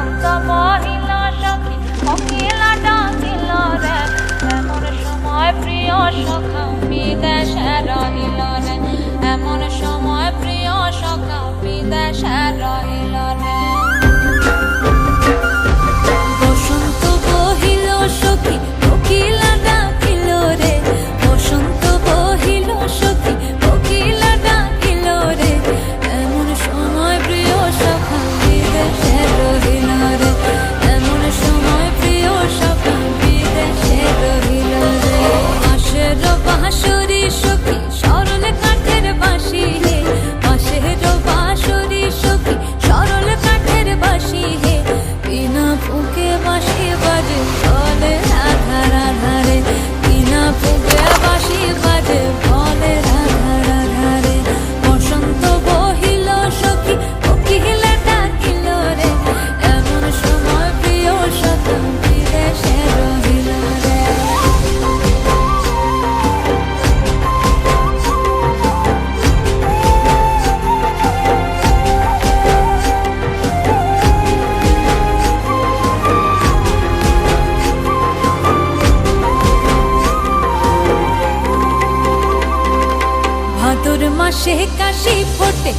বসন্ত মহিলা সখী কোকিলা ডাকিল রে, এমন সময় প্রিয় সখা বিদেশে রহিল রে, এমন সময় প্রিয় সখা বিদেশে রহিল রে। বসন্ত বহিল সখী কোকিলা ডাকিল রে, বসন্ত বহিল সখী কোকিলা ডাকিল রে, এমন সময় প্রিয় সখা বিদেশে রহিল রে, এমন সময় প্রিয় সখা বিদেশে রহিল রে। বাঁশের বাঁশরি সখী সরল কাঠের বাঁশি হে, বাঁশের বাঁশরি সখী সরল কাঠের বাঁশি হে, বিনা ফুঁকে বাঁশি বাজে বলে রাধা রাধা রে, বিনা ফুঁকে বাঁশি বাজে বলে রাধা রাধা রে। বসন্ত বহিল সখী কোকিলা ডাকিল রে, এমন সময় প্রিয় সখা বিদেশে রহিল রে। ভাদর মাসে কাশি ফোটে